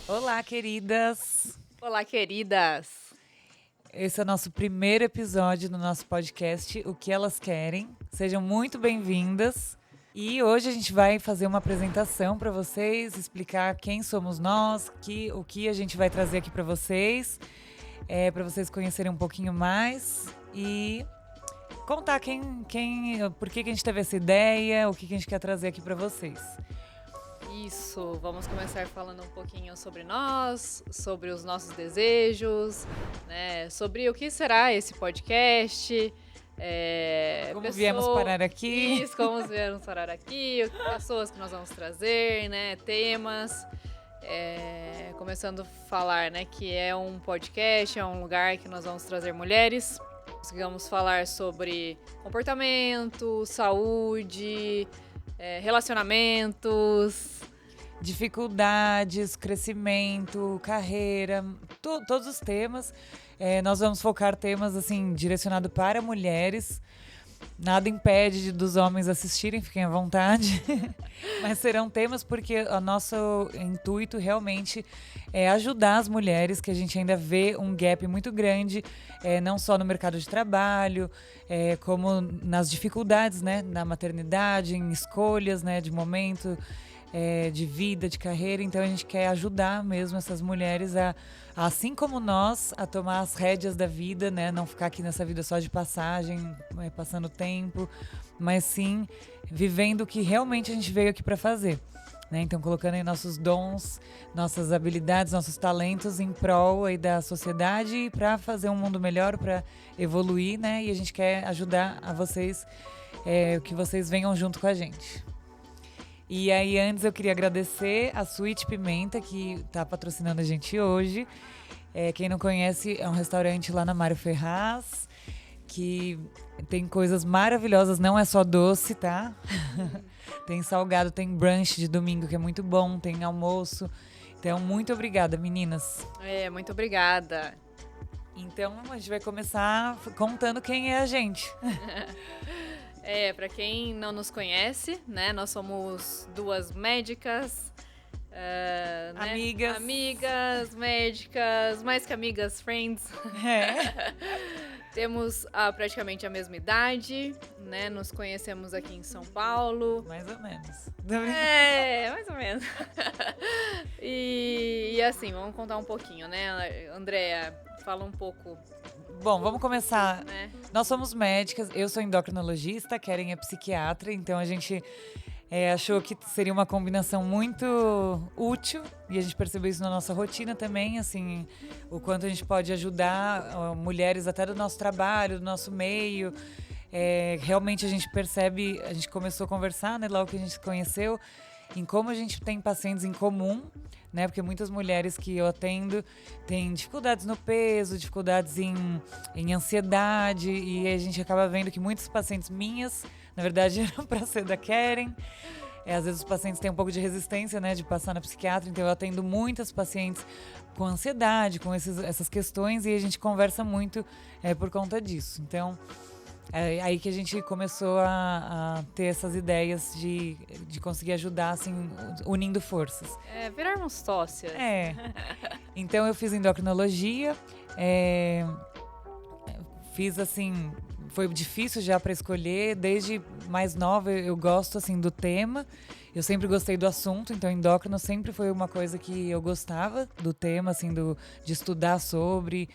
Olá, queridas! Olá, queridas! Esse é o nosso primeiro episódio do nosso podcast, O Que Elas Querem. Sejam muito bem-vindas. E hoje a gente vai fazer uma apresentação para vocês, explicar quem somos nós, o que a gente vai trazer aqui para vocês conhecerem um pouquinho mais e contar por que a gente teve essa ideia, o que a gente quer trazer aqui para vocês. Isso, vamos começar falando um pouquinho sobre nós, sobre os nossos desejos, né? Sobre o que será esse podcast. Como viemos parar aqui. Isso, como viemos parar aqui, pessoas que nós vamos trazer, né? Temas. Começando a falar, né, que é um podcast, é um lugar que nós vamos trazer mulheres. Vamos falar sobre comportamento, saúde, relacionamentos, dificuldades, crescimento, carreira, todos os temas. Nós vamos focar temas assim direcionados para mulheres. Nada impede dos homens assistirem, fiquem à vontade. Mas serão temas porque o nosso intuito realmente é ajudar as mulheres, que a gente ainda vê um gap muito grande, não só no mercado de trabalho, como nas dificuldades, né, na maternidade, em escolhas, né, de momento, de vida, de carreira. Então a gente quer ajudar mesmo essas mulheres assim como nós, a tomar as rédeas da vida, né? Não ficar aqui nessa vida só de passagem, passando tempo, mas sim vivendo o que realmente a gente veio aqui para fazer. Né? Então, colocando aí nossos dons, nossas habilidades, nossos talentos em prol aí da sociedade para fazer um mundo melhor, para evoluir, né? E a gente quer ajudar a vocês, que vocês venham junto com a gente. E aí, antes eu queria agradecer a Sweet Pimenta, que está patrocinando a gente hoje. Quem não conhece, é um restaurante lá na Mário Ferraz, que tem coisas maravilhosas, não é só doce, tá? Tem salgado, tem brunch de domingo, que é muito bom, tem almoço. Então, muito obrigada, meninas. Muito obrigada. Então, a gente vai começar contando quem é a gente. Para quem não nos conhece, né, nós somos duas médicas, amigas, médicas, mais que amigas, friends. Temos praticamente a mesma idade, né, nos conhecemos aqui em São Paulo. Mais ou menos. Mais ou menos. E assim, vamos contar um pouquinho, né, Andréa, fala um pouco. Bom, vamos começar. Nós somos médicas, eu sou endocrinologista, a Keren é psiquiatra, então a gente achou que seria uma combinação muito útil e a gente percebeu isso na nossa rotina também, assim, o quanto a gente pode ajudar mulheres até do nosso trabalho, do nosso meio. Realmente a gente percebe, a gente começou a conversar, né, logo que a gente se conheceu, em como a gente tem pacientes em comum, né? Porque muitas mulheres que eu atendo têm dificuldades no peso, dificuldades em ansiedade, e a gente acaba vendo que muitas pacientes minhas, na verdade, eram para ser da Keren. Às vezes os pacientes têm um pouco de resistência, né, de passar na psiquiatra, então eu atendo muitas pacientes com ansiedade, com essas questões, e a gente conversa muito por conta disso. Então, é aí que a gente começou a ter essas ideias de conseguir ajudar, assim, unindo forças. Virarmos sócias. Então eu fiz endocrinologia, fiz assim, foi difícil já para escolher, desde mais nova eu gosto assim do tema, eu sempre gostei do assunto, então endócrino sempre foi uma coisa que eu gostava do tema, assim, de estudar sobre,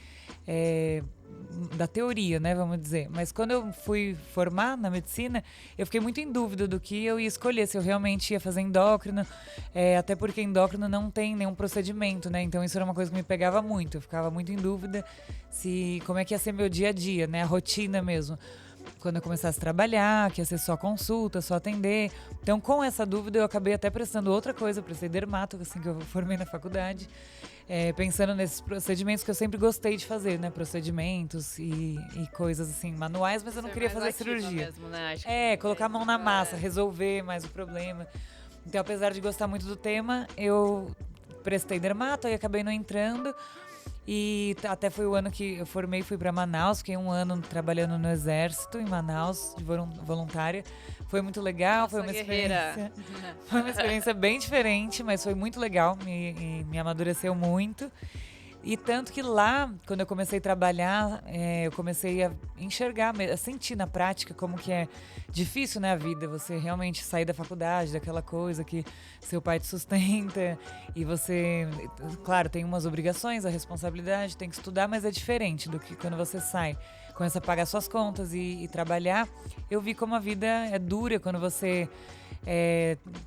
da teoria, né, vamos dizer. Mas quando eu fui formar na medicina, eu fiquei muito em dúvida do que eu ia escolher, se eu realmente ia fazer endócrino, até porque endócrino não tem nenhum procedimento, né, então isso era uma coisa que me pegava muito, eu ficava muito em dúvida como é que ia ser meu dia a dia, né, a rotina mesmo. Quando eu começasse a trabalhar, que ia ser só consulta, só atender. Então, com essa dúvida, eu acabei até prestando outra coisa, prestei dermato, assim que eu formei na faculdade, pensando nesses procedimentos que eu sempre gostei de fazer, né? Procedimentos e coisas assim, manuais, mas eu não queria fazer cirurgia. Mesmo, né? Colocar a mão na massa, resolver mais o problema. Então, apesar de gostar muito do tema, eu prestei dermato e acabei não entrando. E até foi o ano que eu formei, fui para Manaus, fiquei 1 ano trabalhando no Exército, em Manaus, de voluntária. Foi muito legal, foi uma experiência. Foi uma experiência bem diferente, mas foi muito legal, me amadureceu muito. E tanto que lá, quando eu comecei a trabalhar, eu comecei a enxergar, a sentir na prática como que é difícil, né, a vida. Você realmente sair da faculdade, daquela coisa que seu pai te sustenta e você, claro, tem umas obrigações, a responsabilidade, tem que estudar, mas é diferente do que quando você sai, começa a pagar suas contas e trabalhar. Eu vi como a vida é dura quando você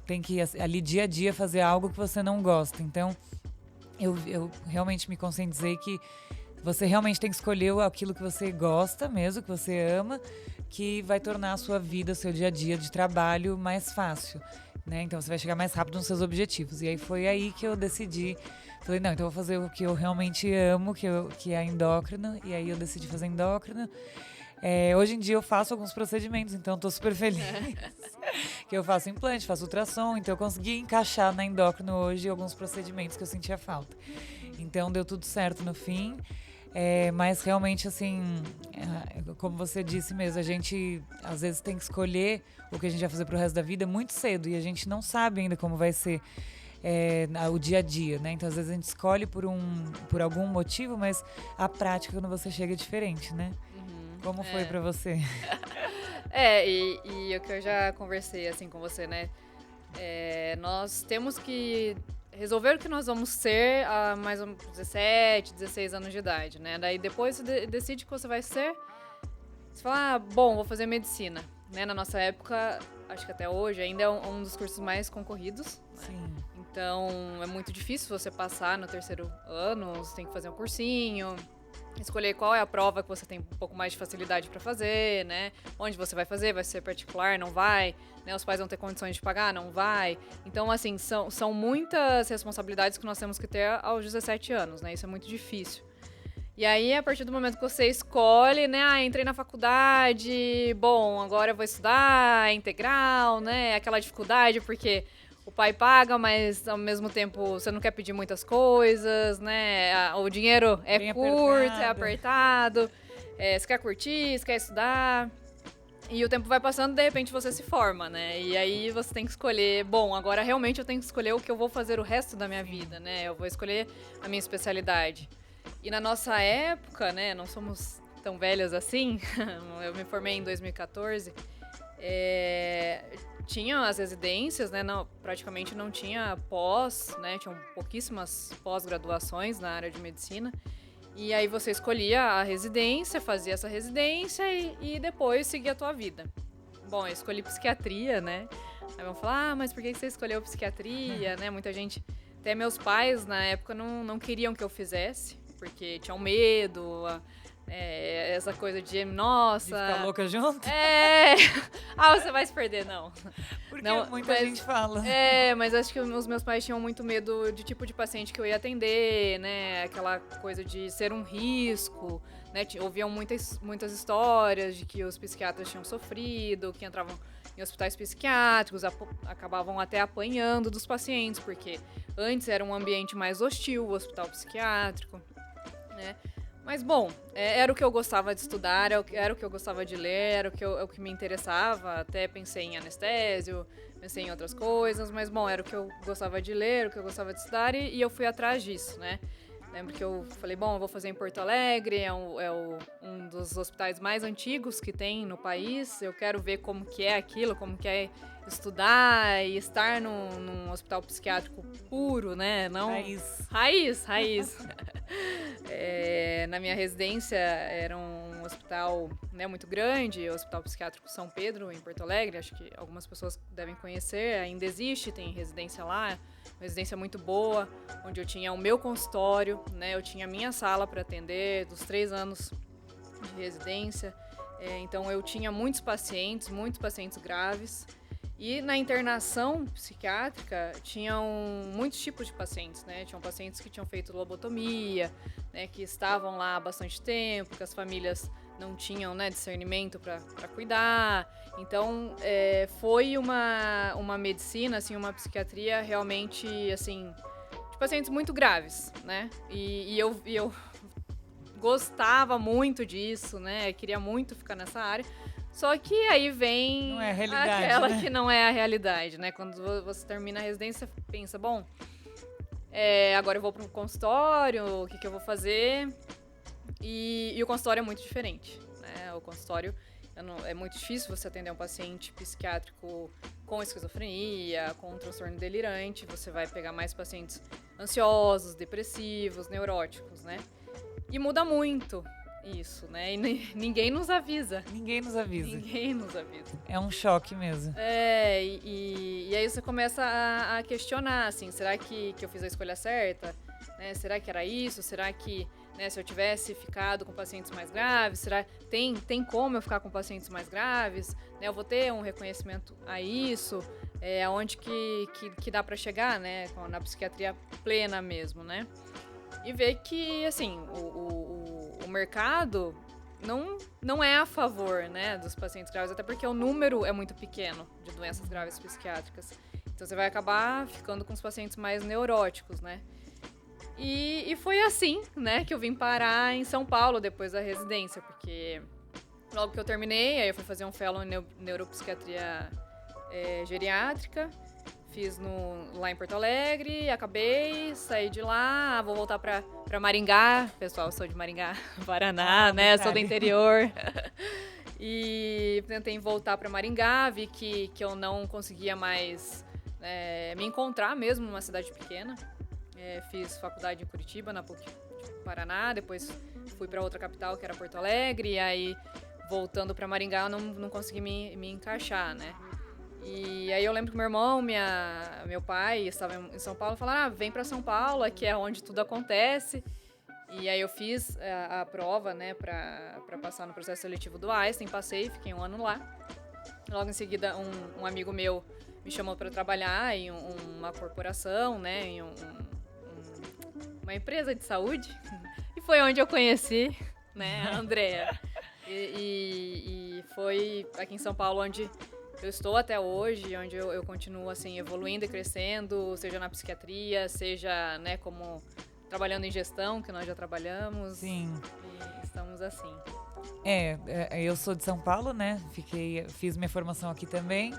tem que, ali, dia a dia, fazer algo que você não gosta. Então, eu realmente me conscientizei que você realmente tem que escolher aquilo que você gosta mesmo, que você ama, que vai tornar a sua vida, o seu dia a dia de trabalho mais fácil, né? Então você vai chegar mais rápido nos seus objetivos. E aí foi aí que eu decidi, falei, não, então eu vou fazer o que eu realmente amo, que é a endócrina, e aí eu decidi fazer endócrina. Hoje em dia eu faço alguns procedimentos, então eu tô super feliz. Que eu faço implante, faço ultrassom, então eu consegui encaixar na endócrina hoje alguns procedimentos que eu sentia falta. Então deu tudo certo no fim. Mas realmente, assim, como você disse mesmo, a gente às vezes tem que escolher o que a gente vai fazer pro resto da vida muito cedo e a gente não sabe ainda como vai ser o dia a dia, né? Então às vezes a gente escolhe por algum motivo, mas a prática quando você chega é diferente, né? Como foi pra você? E o que eu já conversei assim com você, né? Nós temos que resolver o que nós vamos ser a mais ou menos 17, 16 anos de idade, né? Daí depois você decide o que você vai ser. Você fala, bom, vou fazer medicina. Né? Na nossa época, acho que até hoje, ainda é um dos cursos mais concorridos. Sim. Né? Então, é muito difícil você passar no 3º ano, você tem que fazer um cursinho, escolher qual é a prova que você tem um pouco mais de facilidade para fazer, né? Onde você vai ser particular, não vai, né? Os pais vão ter condições de pagar, não vai. Então, assim, são muitas responsabilidades que nós temos que ter aos 17 anos, né? Isso é muito difícil. E aí, a partir do momento que você escolhe, né? Entrei na faculdade, bom, agora eu vou estudar, é integral, né? Aquela dificuldade, porque o pai paga, mas ao mesmo tempo você não quer pedir muitas coisas, né? O dinheiro é bem curto, é apertado. Você quer curtir, você quer estudar. E o tempo vai passando, de repente você se forma, né? E aí você tem que escolher, bom, agora realmente eu tenho que escolher o que eu vou fazer o resto da minha vida, né? Eu vou escolher a minha especialidade. E na nossa época, né? Não somos tão velhas assim. Eu me formei em 2014. Tinham as residências, né? Praticamente não tinha pós, né? Tinham pouquíssimas pós-graduações na área de medicina. E aí você escolhia a residência, fazia essa residência e depois seguia a tua vida. Bom, eu escolhi psiquiatria, né? Aí vão falar, mas por que você escolheu psiquiatria, né? Muita gente, até meus pais na época não queriam que eu fizesse, porque tinham medo, essa coisa de, nossa... De ficar louca junto? Você vai se perder, não. Porque muita gente fala. Mas acho que os meus pais tinham muito medo de tipo de paciente que eu ia atender, né? Aquela coisa de ser um risco, né? Ouviam muitas histórias de que os psiquiatras tinham sofrido, que entravam em hospitais psiquiátricos, acabavam até apanhando dos pacientes, porque antes era um ambiente mais hostil, o hospital psiquiátrico, né? Mas, bom, era o que eu gostava de estudar, era o que eu gostava de ler, era o que me interessava. Até pensei em anestésio, pensei em outras coisas, mas, bom, era o que eu gostava de ler, o que eu gostava de estudar e eu fui atrás disso, né? Lembro que eu falei, bom, eu vou fazer em Porto Alegre, um dos hospitais mais antigos que tem no país, eu quero ver como que é aquilo, como que é estudar e estar num hospital psiquiátrico puro, né? Não... Raiz. Na minha residência era um hospital, né, muito grande, o Hospital Psiquiátrico São Pedro, em Porto Alegre, acho que algumas pessoas devem conhecer, ainda existe, tem residência lá, uma residência muito boa, onde eu tinha o meu consultório, né, eu tinha a minha sala para atender, dos 3 anos de residência, então eu tinha muitos pacientes graves. E na internação psiquiátrica tinham muitos tipos de pacientes, né? Tinham pacientes que tinham feito lobotomia, né? Que estavam lá há bastante tempo, que as famílias não tinham, né, discernimento para cuidar. Então, foi uma medicina, assim, uma psiquiatria realmente, assim, de pacientes muito graves, né? E eu gostava muito disso, né? Queria muito ficar nessa área. Só que aí vem não é a realidade, aquela né? que não é a realidade, né? Quando você termina a residência, você pensa, bom, agora eu vou para um consultório, o que eu vou fazer? E o consultório é muito diferente, né? O consultório é muito difícil você atender um paciente psiquiátrico com esquizofrenia, com um transtorno delirante. Você vai pegar mais pacientes ansiosos, depressivos, neuróticos, né? E muda muito isso, né? E ninguém nos avisa. Ninguém nos avisa. Ninguém nos avisa. É um choque mesmo. E aí você começa a questionar, assim, será que eu fiz a escolha certa? Né? Será que era isso? Será que, né, se eu tivesse ficado com pacientes mais graves, tem como eu ficar com pacientes mais graves? Né? Eu vou ter um reconhecimento a isso? Aonde que dá para chegar, né? Na psiquiatria plena mesmo, né? E ver que, assim, o mercado não é a favor, né, dos pacientes graves, até porque o número é muito pequeno de doenças graves psiquiátricas. Então você vai acabar ficando com os pacientes mais neuróticos, né? E foi assim, né, que eu vim parar em São Paulo depois da residência, porque logo que eu terminei, aí eu fui fazer um fellow em neuropsiquiatria geriátrica. Fiz lá em Porto Alegre, acabei, saí de lá, vou voltar pra Maringá. Pessoal, eu sou de Maringá, Paraná, né? Sou do interior. E tentei voltar pra Maringá, vi que eu não conseguia mais me encontrar mesmo numa cidade pequena. Fiz faculdade em Curitiba, na PUC de Paraná, depois fui pra outra capital, que era Porto Alegre, e aí voltando pra Maringá eu não consegui me encaixar, né? E aí eu lembro que meu irmão, meu pai estavam em São Paulo e falaram, vem pra São Paulo, aqui é onde tudo acontece. E aí eu fiz a prova, né, pra passar no processo seletivo do Einstein, passei, fiquei 1 ano lá. Logo em seguida, um amigo meu me chamou para trabalhar em uma corporação, né, em uma empresa de saúde. E foi onde eu conheci, né, a Andrea. E foi aqui em São Paulo onde eu estou até hoje, onde eu continuo, assim, evoluindo e crescendo, seja na psiquiatria, seja, né, como trabalhando em gestão, que nós já trabalhamos. Sim. E estamos assim. Eu sou de São Paulo, né? Fiz minha formação aqui também.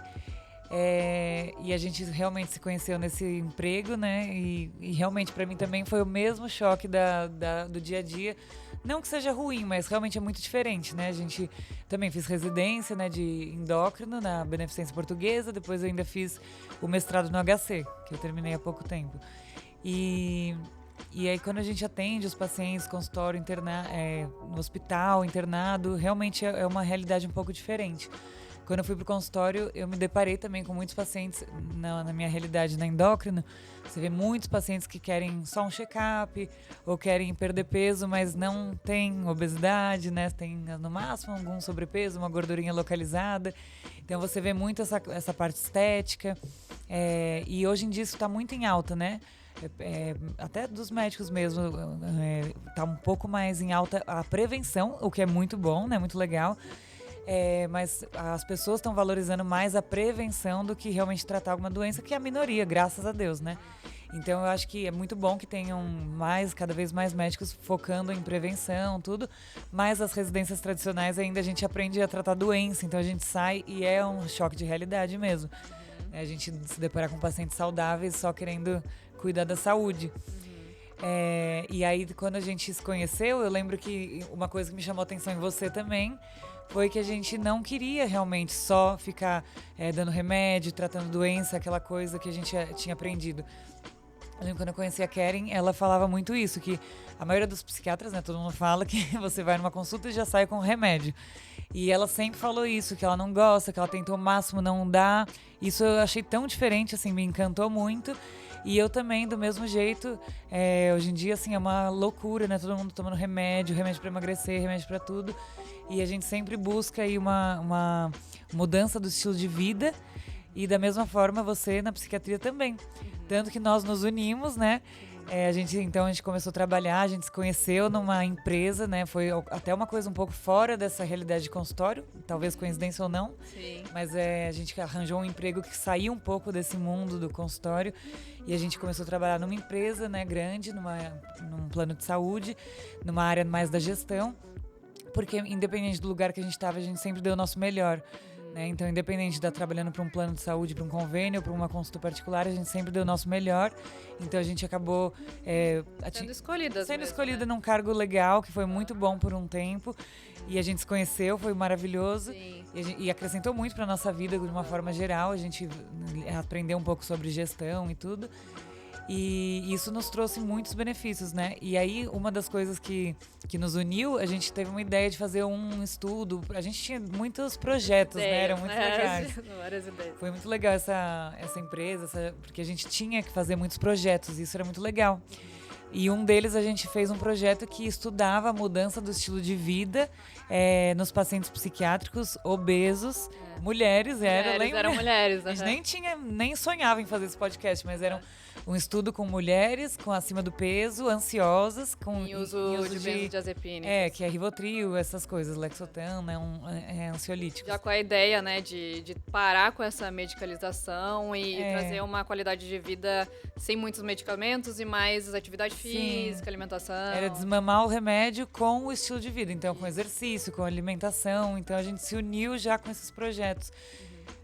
E a gente realmente se conheceu nesse emprego, né? E realmente para mim também foi o mesmo choque do dia a dia. Não que seja ruim, mas realmente é muito diferente, né? A gente também fiz residência, né, de endócrino na Beneficência Portuguesa, depois eu ainda fiz o mestrado no HC, que eu terminei há pouco tempo. E aí quando a gente atende os pacientes, consultório, no hospital, internado, realmente é uma realidade um pouco diferente. Quando eu fui pro consultório, eu me deparei também com muitos pacientes, na minha realidade na endócrino, você vê muitos pacientes que querem só um check-up ou querem perder peso, mas não tem obesidade, né? Tem no máximo algum sobrepeso, uma gordurinha localizada. Então você vê muito essa parte estética. E hoje em dia isso está muito em alta, né? Até dos médicos mesmo, tá um pouco mais em alta a prevenção, o que é muito bom, né? Muito legal. Mas as pessoas estão valorizando mais a prevenção do que realmente tratar alguma doença, que é a minoria, graças a Deus, né? Então eu acho que é muito bom que tenham cada vez mais médicos focando em prevenção, tudo, mas as residências tradicionais ainda a gente aprende a tratar doença, então a gente sai e é um choque de realidade mesmo. A gente se deparar com pacientes saudáveis só querendo cuidar da saúde. E aí quando a gente se conheceu, eu lembro que uma coisa que me chamou a atenção em você também foi que a gente não queria realmente só ficar dando remédio, tratando doença, aquela coisa que a gente tinha aprendido. Eu lembro quando eu conheci a Keren, ela falava muito isso, que a maioria dos psiquiatras, né, todo mundo fala que você vai numa consulta e já sai com remédio. E ela sempre falou isso, que ela não gosta, que ela tentou o máximo não dar. Isso eu achei tão diferente, assim, me encantou muito. E eu também, do mesmo jeito, hoje em dia, assim, é uma loucura, né? Todo mundo tomando remédio para emagrecer, remédio para tudo. E a gente sempre busca aí uma mudança do estilo de vida. E da mesma forma você na psiquiatria também. Tanto que nós nos unimos, né? Então a gente começou a trabalhar, a gente se conheceu numa empresa, né? Foi até uma coisa um pouco fora dessa realidade de consultório, talvez coincidência ou não. Sim. Mas a gente arranjou um emprego que saía um pouco desse mundo do consultório e a gente começou a trabalhar numa empresa, né, grande, num plano de saúde, numa área mais da gestão, porque independente do lugar que a gente estava, a gente sempre deu o nosso melhor. Né? Então, independente de estar trabalhando para um plano de saúde, para um convênio, para uma consulta particular, a gente sempre deu o nosso melhor. Então, a gente acabou sendo escolhida né? num cargo legal, que foi muito bom por um tempo. E a gente se conheceu, foi maravilhoso. E acrescentou muito para nossa vida de uma forma geral. A gente aprendeu um pouco sobre gestão e tudo. E isso nos trouxe muitos benefícios, né? E aí, uma das coisas que nos uniu, a gente teve uma ideia de fazer um estudo. A gente tinha muitos projetos, né? Eram muito legais. Várias ideias. Foi muito legal essa empresa, porque a gente tinha que fazer muitos projetos, e isso era muito legal. E um deles a gente fez um projeto que estudava a mudança do estilo de vida nos pacientes psiquiátricos obesos, mulheres, eram mulheres. A gente nem sonhava em fazer esse podcast, mas eram um estudo com mulheres com acima do peso, ansiosas, com em uso de benzodiazepínicos. Que é Rivotril, essas coisas, Lexotan, é ansiolítico. Já com a ideia, né, de parar com essa medicalização e trazer uma qualidade de vida sem muitos medicamentos e mais atividade física, alimentação. Era desmamar o remédio com o estilo de vida, então com exercício, com alimentação. Então a gente se uniu já com esses projetos.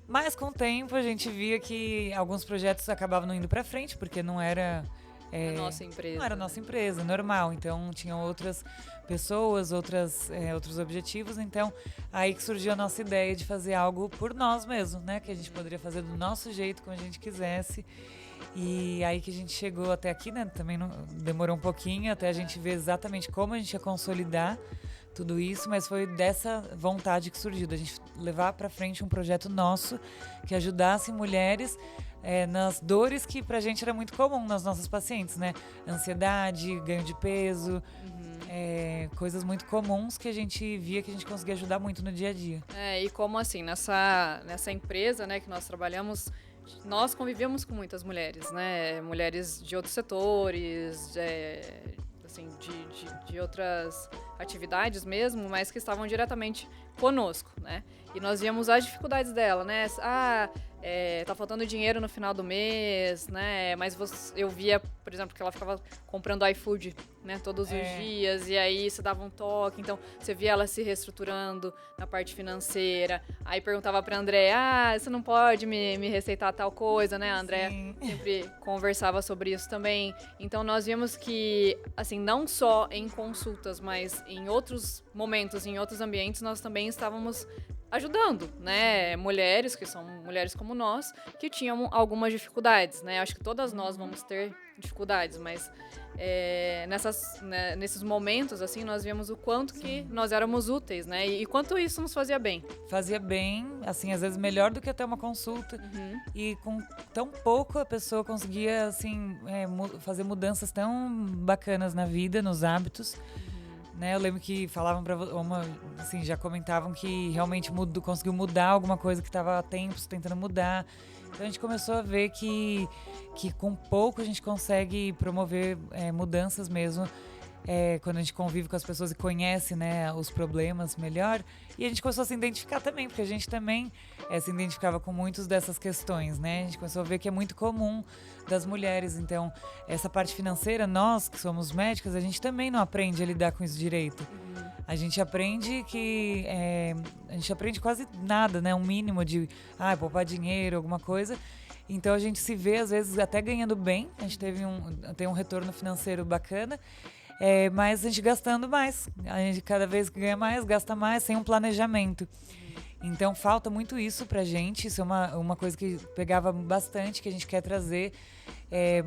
Mas com o tempo a gente via que alguns projetos acabavam não indo para frente, porque não era a nossa empresa. Não era a nossa empresa, normal. Então tinham outras pessoas, outros objetivos. Então aí que surgiu a nossa ideia de fazer algo por nós mesmos, né? Que a gente poderia fazer do nosso jeito, como a gente quisesse. E aí que a gente chegou até aqui, né? Também demorou um pouquinho até a gente ver exatamente como a gente ia consolidar tudo isso, mas foi dessa vontade que surgiu, da gente levar para frente um projeto nosso que ajudasse mulheres nas dores que pra gente era muito comum nas nossas pacientes, né? Ansiedade, ganho de peso, coisas muito comuns que a gente via que a gente conseguia ajudar muito no dia a dia. E como assim, nessa empresa, né, que nós trabalhamos, nós convivíamos com muitas mulheres, né? Mulheres de outros setores, assim, de outras atividades mesmo, mas que estavam diretamente conosco, né? E nós víamos as dificuldades dela, né? Tá faltando dinheiro no final do mês, né? Mas eu via, por exemplo, que ela ficava comprando iFood, né? Todos os dias, e aí você dava um toque, então você via ela se reestruturando na parte financeira. Aí perguntava pra André, você não pode me receitar tal coisa, né? A André sempre conversava sobre isso também. Então nós vimos que, assim, não só em consultas, mas em outros momentos, em outros ambientes, nós também estávamos ajudando, né, mulheres, que são mulheres como nós, que tinham algumas dificuldades, né, acho que todas nós vamos ter dificuldades, mas nesses momentos, assim, nós vimos o quanto que nós éramos úteis, né, e quanto isso nos fazia bem. Fazia bem, assim, às vezes melhor do que até uma consulta, e com tão pouco a pessoa conseguia, assim, fazer mudanças tão bacanas na vida, nos hábitos. Né, eu lembro que falavam assim, já comentavam que realmente conseguiu mudar alguma coisa que estava há tempos tentando mudar. Então a gente começou a ver que com pouco a gente consegue promover mudanças mesmo, quando a gente convive com as pessoas e conhece, né, os problemas melhor. E a gente começou a se identificar também, porque a gente também se identificava com muitas dessas questões, né? A gente começou a ver que é muito comum das mulheres. Então, essa parte financeira, nós que somos médicas, a gente também não aprende a lidar com isso direito. A gente aprende a gente aprende quase nada, né? Um mínimo de poupar dinheiro, alguma coisa. Então a gente se vê, às vezes, até ganhando bem. A gente tem um retorno financeiro bacana. Mas a gente gastando mais. A gente cada vez que ganha mais, gasta mais, sem um planejamento. Então falta muito isso pra gente. Isso é uma coisa que pegava bastante, que a gente quer trazer.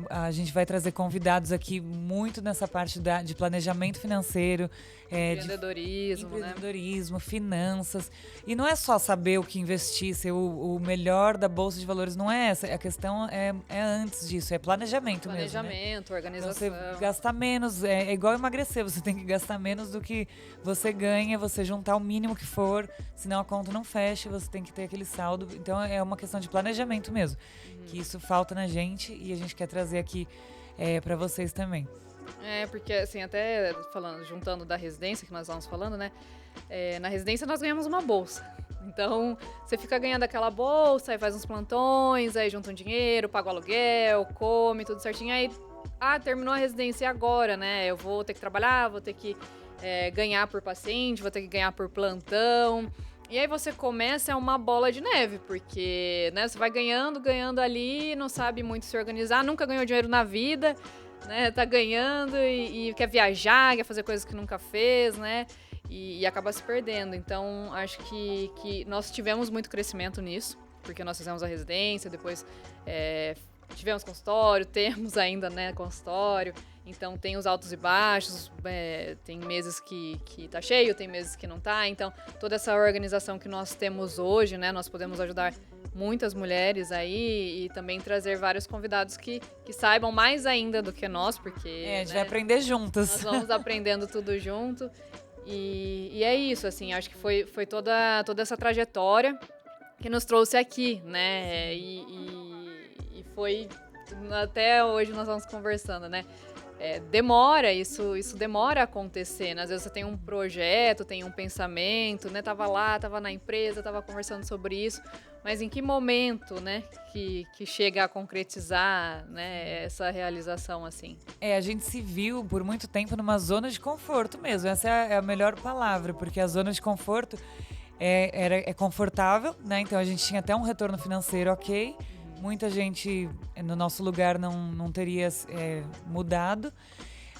A gente vai trazer convidados aqui muito nessa parte de planejamento financeiro, empreendedorismo, finanças. E não é só saber o que investir, ser o melhor da Bolsa de Valores, não é essa. A questão é antes disso, é planejamento mesmo. Planejamento, organização. Então, você gastar menos, é igual emagrecer, você tem que gastar menos do que você ganha, você juntar o mínimo que for, senão a conta não fecha, você tem que ter aquele saldo. Então é uma questão de planejamento mesmo, que isso falta na gente, e a gente quer trazer aqui para vocês também. Porque assim, até juntando da residência que nós vamos falando, né? Na residência nós ganhamos uma bolsa. Então, você fica ganhando aquela bolsa, aí faz uns plantões, aí junta um dinheiro, paga o aluguel, come, tudo certinho. Aí, terminou a residência e agora, né? Eu vou ter que trabalhar, vou ter que ganhar por paciente, vou ter que ganhar por plantão. E aí você começa uma bola de neve, porque, né, você vai ganhando ali, não sabe muito se organizar, nunca ganhou dinheiro na vida, né? Tá ganhando e quer viajar, quer fazer coisas que nunca fez, né? E acaba se perdendo. Então, acho que nós tivemos muito crescimento nisso, porque nós fizemos a residência, depois tivemos consultório, temos ainda, né, consultório. Então, tem os altos e baixos, tem meses que tá cheio, tem meses que não tá. Então, toda essa organização que nós temos hoje, né, nós podemos ajudar muitas mulheres aí e também trazer vários convidados que saibam mais ainda do que nós, porque... a gente vai aprender juntos. Nós vamos aprendendo tudo junto. E é isso, assim, acho que foi toda essa trajetória que nos trouxe aqui, né? E foi... Até hoje nós vamos conversando, né? Isso demora a acontecer, né? Às vezes você tem um projeto, tem um pensamento, né? Tava na empresa, tava conversando sobre isso, mas em que momento, né, que chega a concretizar, né, essa realização, assim? A gente se viu por muito tempo numa zona de conforto mesmo, essa é a melhor palavra, porque a zona de conforto é confortável, né? Então a gente tinha até um retorno financeiro ok. Muita gente no nosso lugar não teria mudado,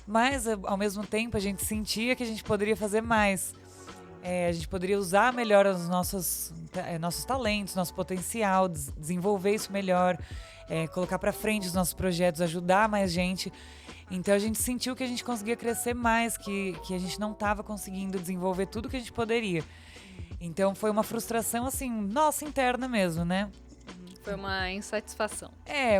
mas ao mesmo tempo a gente sentia que a gente poderia fazer mais. A gente poderia usar melhor os nossos talentos, nosso potencial, desenvolver isso melhor, colocar para frente os nossos projetos, ajudar mais gente. Então a gente sentiu que a gente conseguia crescer mais, que a gente não estava conseguindo desenvolver tudo que a gente poderia. Então foi uma frustração assim, nossa, interna mesmo, né? Foi uma insatisfação.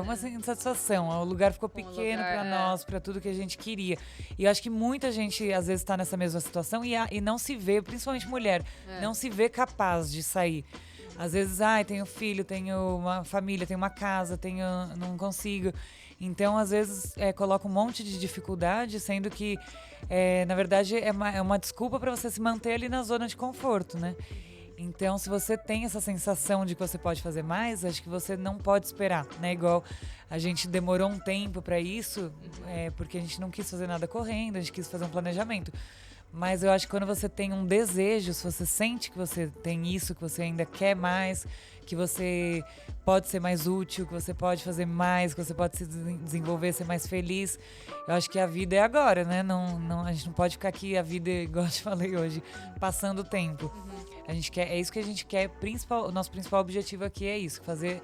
Uma insatisfação. O lugar ficou pequeno para nós, para tudo que a gente queria. E eu acho que muita gente, às vezes, está nessa mesma situação e não se vê, principalmente mulher, não se vê capaz de sair. Às vezes, tenho filho, tenho uma família, tenho uma casa, não consigo. Então, às vezes, coloca um monte de dificuldade, sendo que, na verdade, é uma desculpa para você se manter ali na zona de conforto, né? Então, se você tem essa sensação de que você pode fazer mais, acho que você não pode esperar, né? Igual a gente demorou um tempo para isso, porque a gente não quis fazer nada correndo, a gente quis fazer um planejamento. Mas eu acho que quando você tem um desejo, se você sente que você tem isso, que você ainda quer mais, que você pode ser mais útil, que você pode fazer mais, que você pode se desenvolver, ser mais feliz, eu acho que a vida é agora, né? A gente não pode ficar aqui, a vida, igual eu te falei hoje, passando o tempo. A gente quer, é isso que a gente quer, o nosso principal objetivo aqui é isso, fazer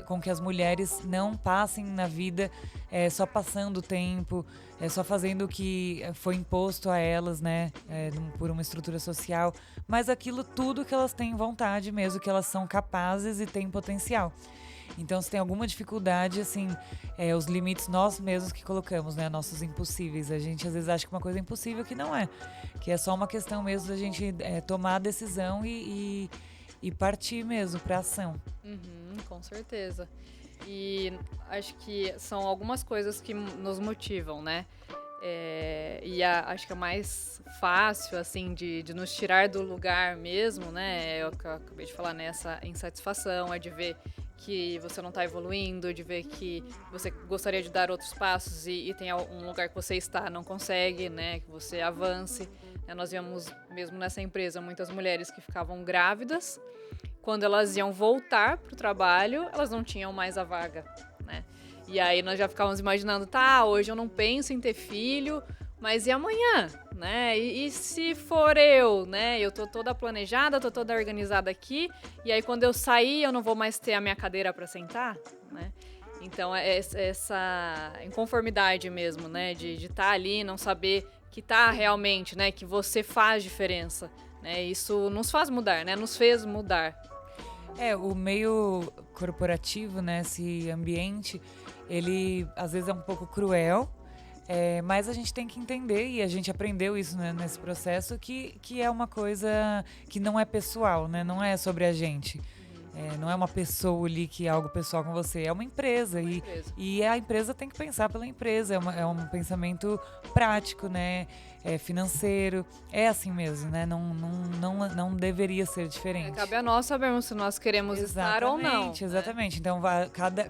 com que as mulheres não passem na vida só passando o tempo, só fazendo o que foi imposto a elas, né, por uma estrutura social, mas aquilo tudo que elas têm vontade mesmo, que elas são capazes e têm potencial. Então, se tem alguma dificuldade, assim, os limites nós mesmos que colocamos, né? Nossos impossíveis. A gente, às vezes, acha que uma coisa é impossível que não é. Que é só uma questão mesmo da gente tomar a decisão e partir mesmo para ação. Com certeza. E acho que são algumas coisas que nos motivam, né? Acho que a mais fácil, assim, de nos tirar do lugar mesmo, né? É o que eu acabei de falar, né? Essa insatisfação, de ver que você não está evoluindo, de ver que você gostaria de dar outros passos e tem um lugar que você está, não consegue, né? Que você avance. Nós víamos mesmo nessa empresa muitas mulheres que ficavam grávidas. Quando elas iam voltar para o trabalho, elas não tinham mais a vaga, né? E aí nós já ficávamos imaginando, hoje eu não penso em ter filho, mas e amanhã, né? E se for eu, né? Eu tô toda planejada, tô toda organizada aqui, e aí quando eu sair eu não vou mais ter a minha cadeira para sentar, né? Então essa inconformidade mesmo, né? De estar ali, não saber que tá realmente, né? Que você faz diferença, né? Isso nos faz mudar, né? Nos fez mudar. O meio corporativo, né? Esse ambiente, ele às vezes é um pouco cruel, mas a gente tem que entender, e a gente aprendeu isso, né, nesse processo, que é uma coisa que não é pessoal, né? Não é sobre a gente. Não é uma pessoa ali que é algo pessoal com você, é uma empresa. E a empresa tem que pensar pela empresa, é um pensamento prático, né? Financeiro, é assim mesmo, né? Não deveria ser diferente. Cabe a nós sabermos se nós queremos estar ou não. Exatamente, né? Então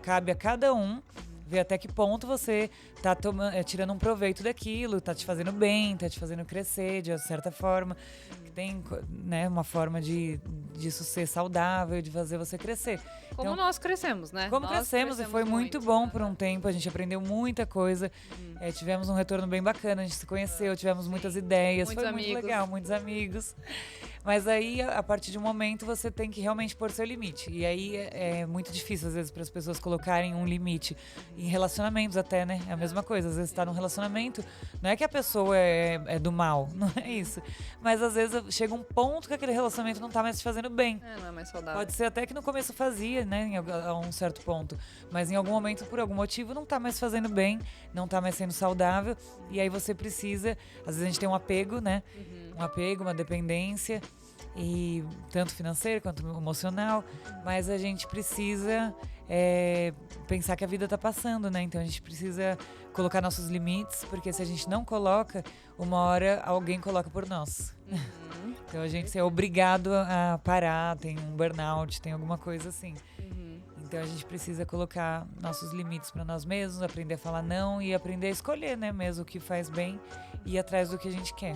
cabe a cada um ver até que ponto você tá tirando um proveito daquilo, tá te fazendo bem, tá te fazendo crescer de certa forma. Tem, né, uma forma disso ser saudável, de fazer você crescer. Como então, nós crescemos, né? Como crescemos, e foi muito bom por um tempo, a gente aprendeu muita coisa, tivemos um retorno bem bacana, a gente se conheceu, tivemos muitas ideias, foi muito legal, muitos amigos. Mas aí, a partir de um momento, você tem que realmente pôr seu limite. E aí é muito difícil, às vezes, para as pessoas colocarem um limite. Em relacionamentos até, né? É a mesma coisa. Às vezes tá num relacionamento, não é que a pessoa é do mal, não é isso. Mas às vezes chega um ponto que aquele relacionamento não tá mais te fazendo bem. Não é mais saudável. Pode ser até que no começo fazia, né? A um certo ponto. Mas em algum momento, por algum motivo, não tá mais fazendo bem, não tá mais sendo saudável. E aí você precisa, às vezes a gente tem um apego, né? Um apego, uma dependência, e tanto financeiro quanto emocional, mas a gente precisa pensar que a vida está passando, né? Então a gente precisa colocar nossos limites, porque se a gente não coloca, uma hora alguém coloca por nós. Então a gente é obrigado a parar, tem um burnout, tem alguma coisa assim. Então a gente precisa colocar nossos limites para nós mesmos, aprender a falar não e aprender a escolher, né? Mesmo o que faz bem e ir atrás do que a gente quer.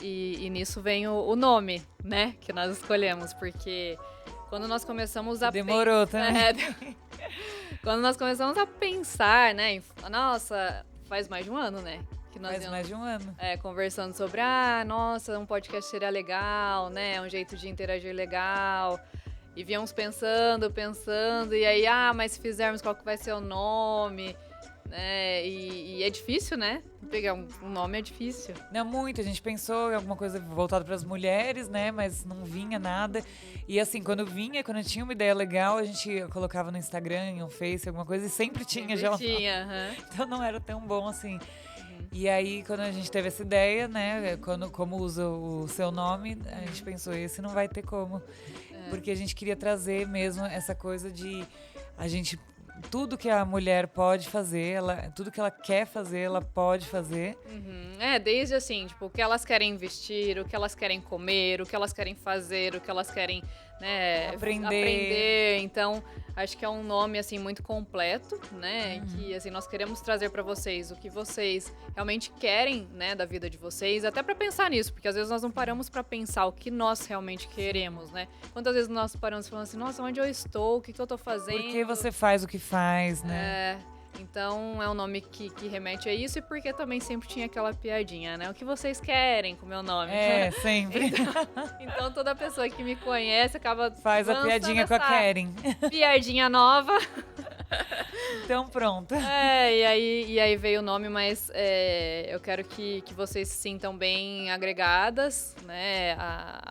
E nisso vem o nome, né, que nós escolhemos, porque quando nós começamos a Demorou também. Quando nós começamos a pensar, né, nossa, faz mais de um ano, né? Que nós faz mais de um ano. Conversando sobre, nossa, um podcast seria legal, né, um jeito de interagir legal. E víamos pensando, e aí, mas se fizermos, qual que vai ser o nome? E é difícil, né? Pegar um nome é difícil. Não, muito. A gente pensou em alguma coisa voltada para as mulheres, né? Mas não vinha nada. E assim, quando tinha uma ideia legal, a gente colocava no Instagram, no Face, alguma coisa, e sempre tinha já. Então não era tão bom assim. E aí, quando a gente teve essa ideia, né? Como usa o seu nome, a gente pensou, esse não vai ter como. Porque a gente queria trazer mesmo essa coisa de a gente... Tudo que a mulher pode fazer, tudo que ela quer fazer, ela pode fazer. Desde assim, tipo, o que elas querem vestir, o que elas querem comer, o que elas querem fazer, o que elas querem, né, aprender. Então, acho que é um nome, assim, muito completo, né? Que, assim, nós queremos trazer pra vocês o que vocês realmente querem, né, da vida de vocês. Até pra pensar nisso, porque às vezes nós não paramos pra pensar o que nós realmente queremos, né? Quantas vezes nós paramos falando assim, nossa, onde eu estou? O que eu tô fazendo? Por que você faz o que faz, né? Então é um nome que remete a isso, e porque também sempre tinha aquela piadinha, né? O que vocês querem com o meu nome? Sempre. Então toda pessoa que me conhece acaba faz a piadinha com a Karen. Piadinha nova. Então pronto. E aí veio o nome, mas eu quero que vocês se sintam bem agregadas, né?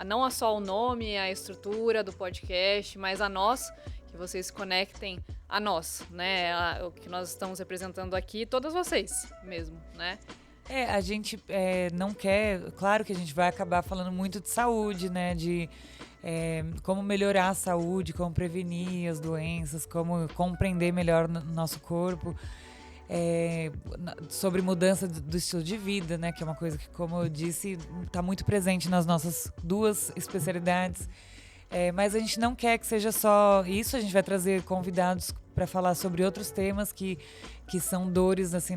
Não só o nome, a estrutura do podcast, mas a nós, que vocês se conectem a nós, né? O que nós estamos representando aqui, todas vocês mesmo, né? A gente não quer... Claro que a gente vai acabar falando muito de saúde, né? De como melhorar a saúde, como prevenir as doenças, como compreender melhor o nosso corpo. Sobre mudança do estilo de vida, né? Que é uma coisa que, como eu disse, está muito presente nas nossas duas especialidades. Mas a gente não quer que seja só isso, a gente vai trazer convidados para falar sobre outros temas que são dores assim,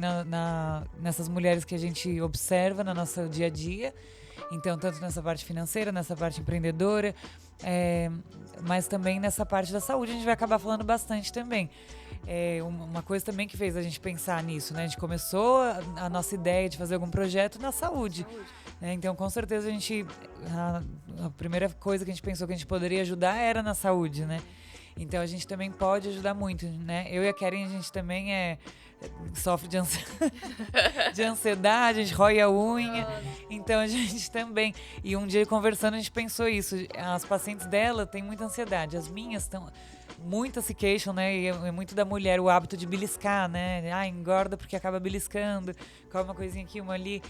nessas mulheres que a gente observa no nosso dia a dia. Então, tanto nessa parte financeira, nessa parte empreendedora, mas também nessa parte da saúde a gente vai acabar falando bastante também. Uma coisa também que fez a gente pensar nisso, né? A gente começou a nossa ideia de fazer algum projeto na saúde. Então, com certeza, a primeira coisa que a gente pensou que a gente poderia ajudar era na saúde, né? Então, a gente também pode ajudar muito, né? Eu e a Karen, a gente também sofre de ansiedade, a gente rói a unha. Então, a gente também... E um dia, conversando, a gente pensou isso. As pacientes dela têm muita ansiedade. As minhas estão... Muitas se queixam, né? E é muito da mulher o hábito de beliscar, né? Engorda porque acaba beliscando. Come uma coisinha aqui, uma ali...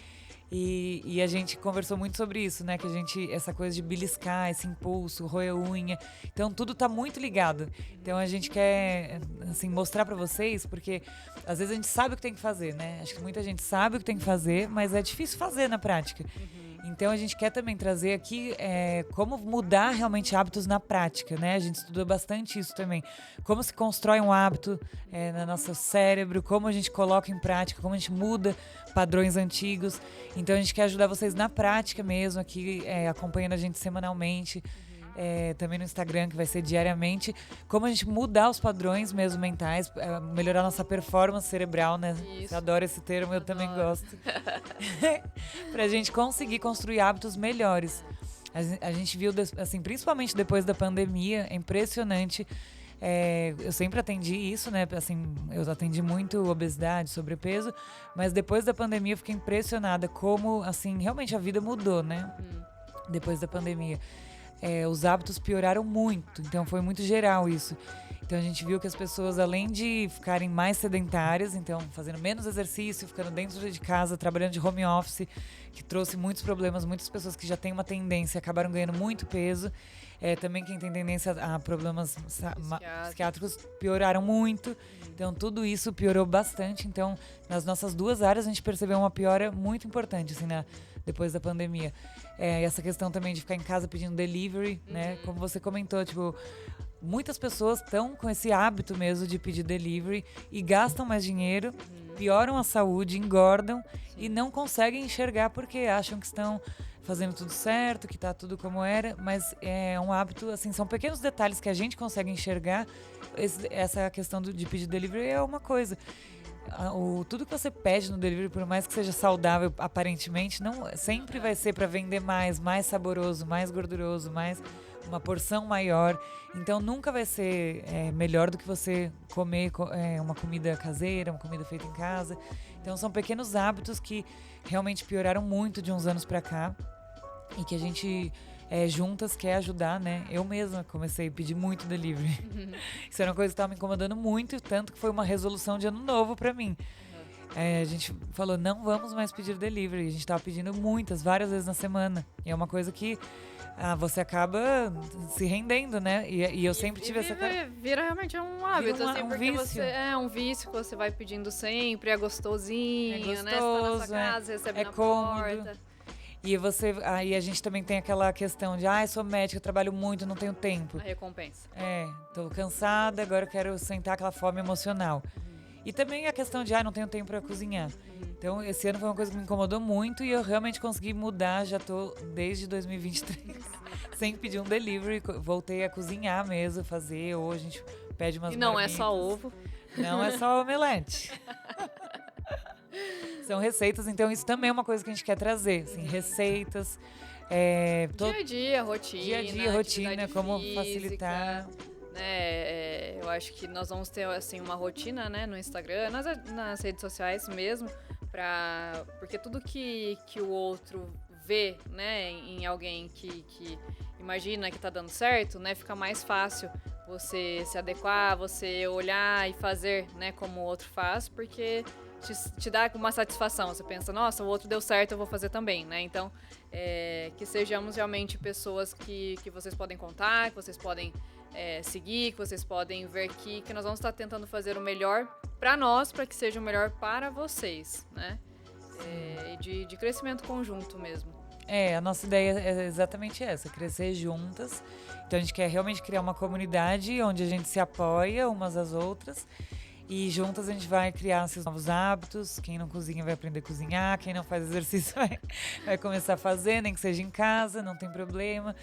E a gente conversou muito sobre isso, né? Que a gente, essa coisa de beliscar, esse impulso, roer unha. Então, tudo tá muito ligado. Então, a gente quer, assim, mostrar pra vocês, porque às vezes a gente sabe o que tem que fazer, né? Acho que muita gente sabe o que tem que fazer, mas é difícil fazer na prática. Então, a gente quer também trazer aqui como mudar realmente hábitos na prática, né? A gente estudou bastante isso também. Como se constrói um hábito no nosso cérebro, como a gente coloca em prática, como a gente muda padrões antigos. Então, a gente quer ajudar vocês na prática mesmo, aqui acompanhando a gente semanalmente. Também no Instagram, que vai ser diariamente, como a gente mudar os padrões mesmo mentais, melhorar nossa performance cerebral, né? Isso. Você adora esse termo, eu também gosto. Pra gente conseguir construir hábitos melhores. A gente viu, assim, principalmente depois da pandemia, é impressionante. Eu sempre atendi isso, né? Assim, eu atendi muito obesidade, sobrepeso, mas depois da pandemia eu fiquei impressionada como, assim, realmente a vida mudou, né? Depois da pandemia. Os hábitos pioraram muito, então foi muito geral isso. Então a gente viu que as pessoas, além de ficarem mais sedentárias, então fazendo menos exercício, ficando dentro de casa, trabalhando de home office, que trouxe muitos problemas, muitas pessoas que já têm uma tendência acabaram ganhando muito peso. Também quem tem tendência a problemas psiquiátricos pioraram muito. Então tudo isso piorou bastante. Então nas nossas duas áreas a gente percebeu uma piora muito importante, assim, né? Depois da pandemia. Essa questão também de ficar em casa pedindo delivery, né? Como você comentou, tipo, muitas pessoas estão com esse hábito mesmo de pedir delivery e gastam mais dinheiro, pioram a saúde, engordam e não conseguem enxergar porque acham que estão fazendo tudo certo, que tá tudo como era, mas é um hábito, assim, são pequenos detalhes que a gente consegue enxergar. Essa questão de pedir delivery é uma coisa. Tudo que você pede no delivery, por mais que seja saudável aparentemente, não sempre vai ser para vender mais saboroso, mais gorduroso, mais uma porção maior. Então nunca vai ser melhor do que você comer uma comida caseira, uma comida feita em casa. Então são pequenos hábitos que realmente pioraram muito de uns anos para cá e que a gente juntas quer ajudar, né? Eu mesma comecei a pedir muito delivery. Isso era uma coisa que estava me incomodando muito, tanto que foi uma resolução de ano novo para mim. A gente falou, não vamos mais pedir delivery. A gente estava pedindo várias vezes na semana. E é uma coisa que você acaba se rendendo, né? E eu sempre tive essa cara. Vira realmente um hábito, assim, um porque vício. um vício que você vai pedindo sempre, é gostosinho, né? Você tá na sua casa, recebe na cômodo. porta. E aí a gente também tem aquela questão de, eu sou médica, eu trabalho muito, não tenho tempo. A recompensa. Tô cansada, agora eu quero sentar aquela fome emocional. E também a questão de, não tenho tempo pra cozinhar. Então, esse ano foi uma coisa que me incomodou muito e eu realmente consegui mudar, já tô desde 2023, sem pedir um delivery, voltei a cozinhar mesmo, fazer, hoje a gente pede umas E não marmitas. é só ovo. Não é só omelete. São receitas, então isso também é uma coisa que a gente quer trazer, assim, receitas. Dia a dia, rotina, como facilitar. Né? Eu acho que nós vamos ter, assim, uma rotina, né, no Instagram, nas redes sociais mesmo, porque tudo que o outro vê, né, em alguém que imagina que tá dando certo, né, fica mais fácil você se adequar, você olhar e fazer, né, como o outro faz, porque te dá uma satisfação. Você pensa, nossa, o outro deu certo, eu vou fazer também, né? Então, que sejamos realmente pessoas que vocês podem contar, que vocês podem seguir, que vocês podem ver que nós vamos estar tentando fazer o melhor para nós, para que seja o melhor para vocês, né? De crescimento conjunto mesmo. A nossa ideia é exatamente essa, crescer juntas. Então a gente quer realmente criar uma comunidade onde a gente se apoia umas às outras. E juntas a gente vai criar esses novos hábitos. Quem não cozinha vai aprender a cozinhar. Quem não faz exercício vai começar a fazer, nem que seja em casa, não tem problema.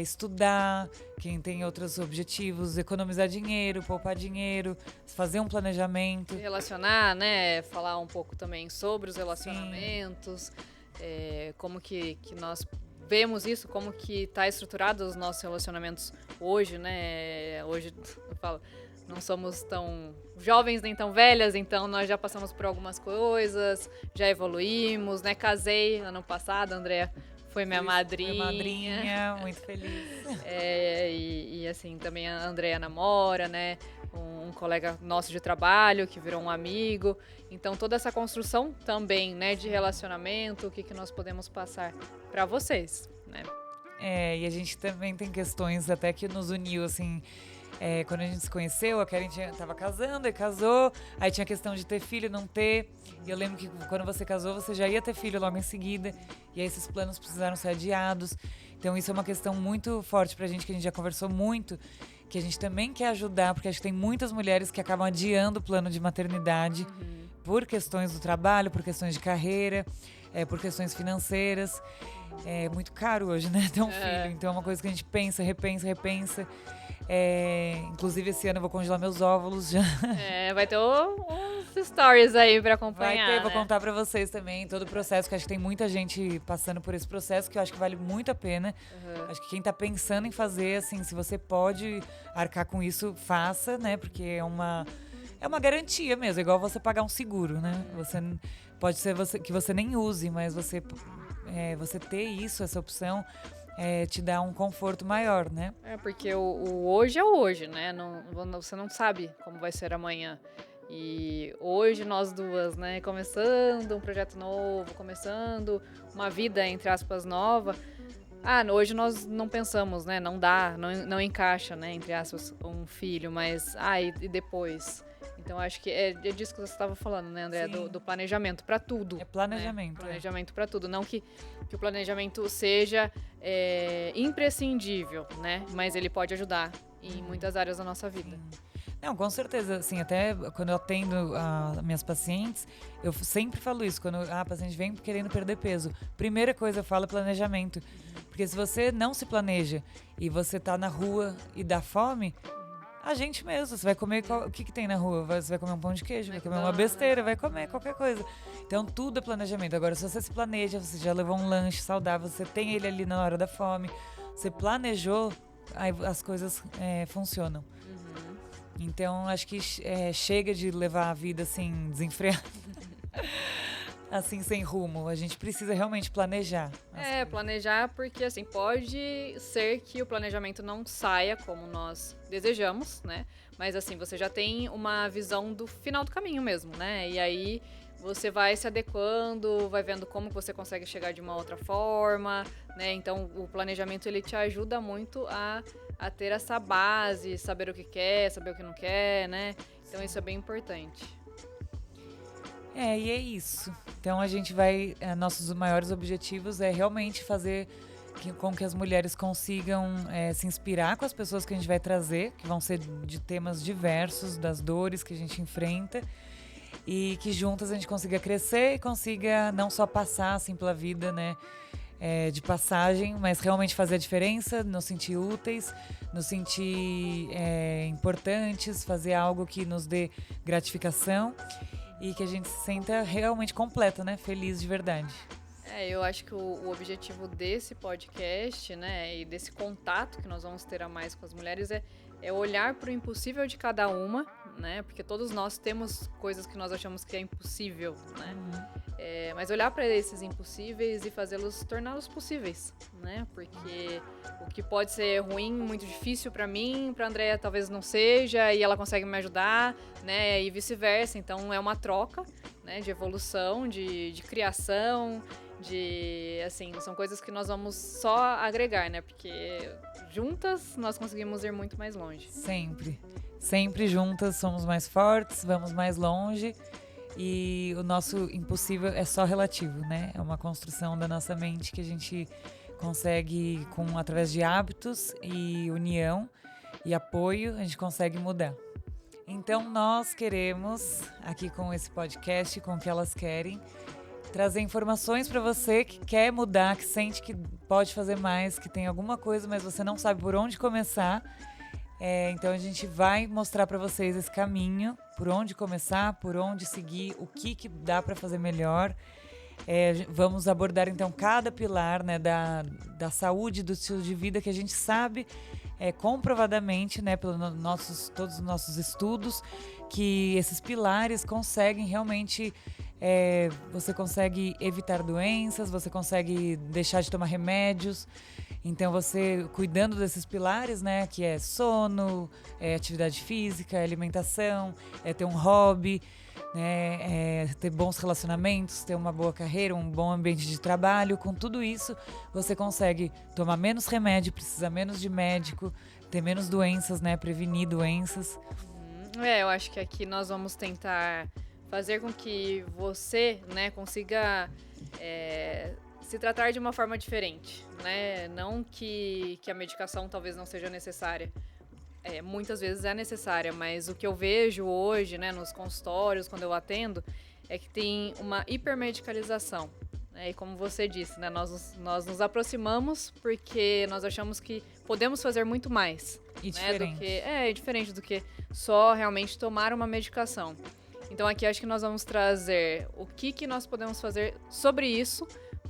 Estudar, quem tem outros objetivos, economizar dinheiro, poupar dinheiro, fazer um planejamento. Relacionar, né? Falar um pouco também sobre os relacionamentos, como que nós vemos isso, como que está estruturado os nossos relacionamentos hoje, né? Hoje, eu falo, não somos tão jovens nem tão velhas, então nós já passamos por algumas coisas, já evoluímos, né? Casei ano passado, a Andrea Foi minha madrinha. Foi madrinha, muito feliz. E assim, também a Andrea namora, né? Um colega nosso de trabalho que virou um amigo. Então, toda essa construção também, né, de relacionamento, o que nós podemos passar para vocês, né? E a gente também tem questões até que nos uniu, assim. Quando a gente se conheceu, a Karen tava casando, e casou, aí tinha a questão de ter filho, não ter. E eu lembro que quando você casou, você já ia ter filho logo em seguida, e aí esses planos precisaram ser adiados. Então isso é uma questão muito forte pra gente, que a gente já conversou muito, que a gente também quer ajudar, porque acho que tem muitas mulheres que acabam adiando o plano de maternidade por questões do trabalho, por questões de carreira, por questões financeiras. É muito caro hoje, né, ter um filho. Então é uma coisa que a gente pensa, repensa. Inclusive esse ano eu vou congelar meus óvulos já. Vai ter uns stories aí pra acompanhar. Vai ter, vou contar pra vocês também todo o processo, que acho que tem muita gente passando por esse processo, que eu acho que vale muito a pena. Acho que quem tá pensando em fazer, assim, se você pode arcar com isso, faça, né? Porque é uma garantia mesmo, igual você pagar um seguro, né? Você pode ser que você nem use, mas você ter isso, essa opção, te dá um conforto maior, né? Porque o hoje é o hoje, né? Você não sabe como vai ser amanhã. E hoje nós duas, né, começando um projeto novo, começando uma vida, entre aspas, nova. Hoje nós não pensamos, né? Não dá, não encaixa, né, entre aspas, um filho, mas e depois? Então acho que é disso que você estava falando, né, André? Do planejamento para tudo. É planejamento. Né? Planejamento para tudo. Não que o planejamento seja imprescindível, né? Mas ele pode ajudar em muitas áreas da nossa vida. Sim. Não, com certeza. Assim, até quando eu atendo as minhas pacientes, eu sempre falo isso. Quando a paciente vem querendo perder peso, primeira coisa eu falo é planejamento. Porque se você não se planeja e você tá na rua e dá fome, a gente mesmo, você vai comer o que tem na rua? Você vai comer um pão de queijo, vai comer uma besteira, vai comer qualquer coisa. Então tudo é planejamento. Agora, se você se planeja, você já levou um lanche saudável, você tem ele ali na hora da fome, você planejou, aí as coisas funcionam. Então acho que chega de levar a vida assim, desenfreada. Assim, sem rumo. A gente precisa realmente planejar. Planejar, porque assim, pode ser que o planejamento não saia como nós desejamos, né? Mas assim, você já tem uma visão do final do caminho mesmo, né? E aí você vai se adequando, vai vendo como você consegue chegar de uma outra forma, né? Então o planejamento, ele te ajuda muito a ter essa base, saber o que quer, saber o que não quer, né? Então isso é bem importante. E é isso. Então a gente vai, nossos maiores objetivos é realmente fazer com que as mulheres consigam se inspirar com as pessoas que a gente vai trazer, que vão ser de temas diversos, das dores que a gente enfrenta, e que juntas a gente consiga crescer e consiga não só passar assim pela vida, né, de passagem, mas realmente fazer a diferença, nos sentir úteis, nos sentir importantes, fazer algo que nos dê gratificação e que a gente se sinta realmente completa, né? Feliz de verdade. Eu acho que o objetivo desse podcast, né, e desse contato que nós vamos ter a mais com as mulheres é olhar para o impossível de cada uma, né? Porque todos nós temos coisas que nós achamos que é impossível, né? Mas olhar para esses impossíveis e torná-los possíveis, né? Porque o que pode ser ruim, muito difícil para mim, para a Andrea talvez não seja, e ela consegue me ajudar, né? E vice-versa. Então é uma troca, né? De evolução, de criação, assim, são coisas que nós vamos só agregar, né? Porque juntas nós conseguimos ir muito mais longe. Sempre juntas somos mais fortes, vamos mais longe. E o nosso impossível é só relativo, né? É uma construção da nossa mente que a gente consegue, através de hábitos e união e apoio, a gente consegue mudar. Então nós queremos, aqui com esse podcast, com o que elas querem, trazer informações para você que quer mudar, que sente que pode fazer mais, que tem alguma coisa, mas você não sabe por onde começar. Então a gente vai mostrar para vocês esse caminho, por onde começar, por onde seguir, o que dá para fazer melhor. Vamos abordar então cada pilar, né, da saúde, do estilo de vida, que a gente sabe comprovadamente, né, pelos todos os nossos estudos, que esses pilares conseguem realmente você consegue evitar doenças, você consegue deixar de tomar remédios. Então, você cuidando desses pilares, né, que é sono, atividade física, alimentação, ter um hobby, né, ter bons relacionamentos, ter uma boa carreira, um bom ambiente de trabalho. Com tudo isso, você consegue tomar menos remédio, precisar menos de médico, ter menos doenças, né, prevenir doenças. Eu acho que aqui nós vamos tentar fazer com que você, né, consiga se tratar de uma forma diferente, né? Não que a medicação talvez não seja necessária. Muitas vezes é necessária, mas o que eu vejo hoje, né, nos consultórios, quando eu atendo, é que tem uma hipermedicalização. Né? E como você disse, né, nós nos aproximamos porque nós achamos que podemos fazer muito mais. E diferente. Diferente do que só realmente tomar uma medicação. Então aqui acho que nós vamos trazer o que nós podemos fazer sobre isso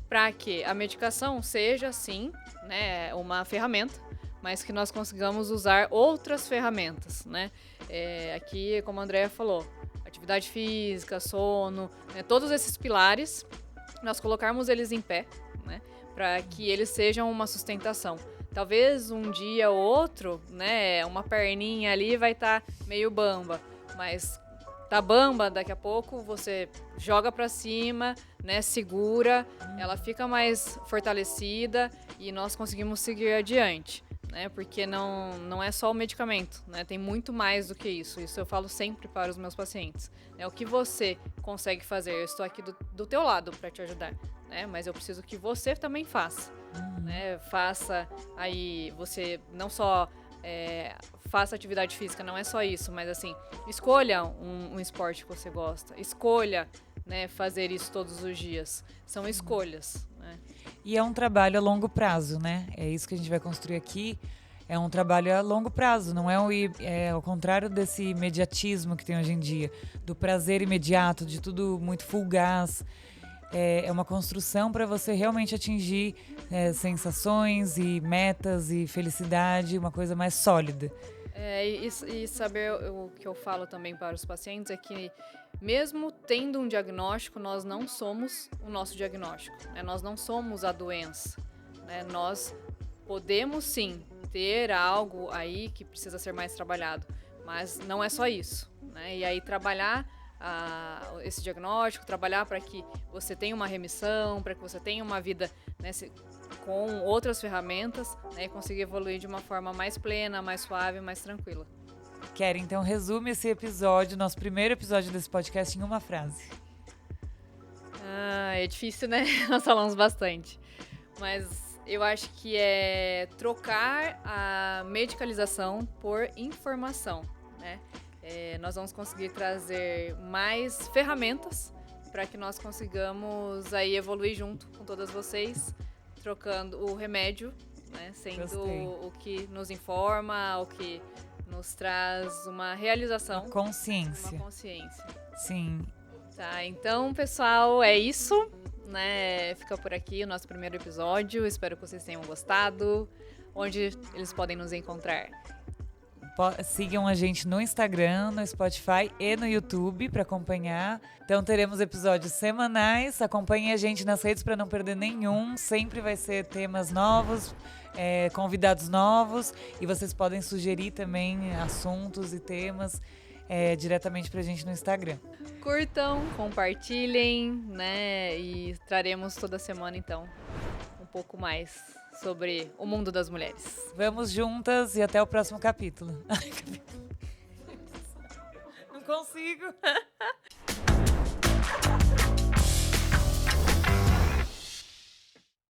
para que a medicação seja, sim, né, uma ferramenta, mas que nós consigamos usar outras ferramentas, né? Aqui, como a Andrea falou, atividade física, sono, né, todos esses pilares, nós colocarmos eles em pé, né, para que eles sejam uma sustentação. Talvez um dia ou outro, né, uma perninha ali vai estar meio bamba, mas tá bamba, daqui a pouco você joga para cima, né, segura, ela fica mais fortalecida e nós conseguimos seguir adiante, né, porque não é só o medicamento, né, tem muito mais do que isso. Isso eu falo sempre para os meus pacientes. O que você consegue fazer? Eu estou aqui do teu lado para te ajudar, né, mas eu preciso que você também faça. Né, faça aí, você não só faça atividade física, não é só isso, mas assim, escolha um esporte que você gosta, escolha, né, fazer isso todos os dias, são escolhas, né? E é um trabalho a longo prazo, né? É isso que a gente vai construir aqui, é um trabalho a longo prazo, não é ao contrário desse imediatismo que tem hoje em dia, do prazer imediato, de tudo muito fugaz. É uma construção para você realmente atingir sensações e metas e felicidade, uma coisa mais sólida. E saber o que eu falo também para os pacientes é que mesmo tendo um diagnóstico, nós não somos o nosso diagnóstico, né? Nós não somos a doença, né? Nós podemos sim ter algo aí que precisa ser mais trabalhado, mas não é só isso, né? E aí trabalhar esse diagnóstico, trabalhar para que você tenha uma remissão, para que você tenha uma vida, né, com outras ferramentas, né, e conseguir evoluir de uma forma mais plena, mais suave, mais tranquila. Quero, então, resume esse episódio, nosso primeiro episódio desse podcast, em uma frase. É difícil, né? Nós falamos bastante. Mas eu acho que é trocar a medicalização por informação, né? Nós vamos conseguir trazer mais ferramentas para que nós consigamos aí evoluir junto com todas vocês, trocando o remédio, né, sendo Gostei. o que nos informa, o que nos traz uma realização. Uma consciência. Uma consciência. Sim. Tá, então, pessoal, é isso, né? Fica por aqui o nosso primeiro episódio. Espero que vocês tenham gostado. Onde eles podem nos encontrar? Sigam a gente no Instagram, no Spotify e no YouTube para acompanhar. Então teremos episódios semanais. Acompanhem a gente nas redes para não perder nenhum. Sempre vai ser temas novos, convidados novos. E vocês podem sugerir também assuntos e temas diretamente para a gente no Instagram. Curtam, compartilhem, né? E traremos toda semana, então, um pouco mais sobre o mundo das mulheres. Vamos juntas e até o próximo capítulo. Não consigo.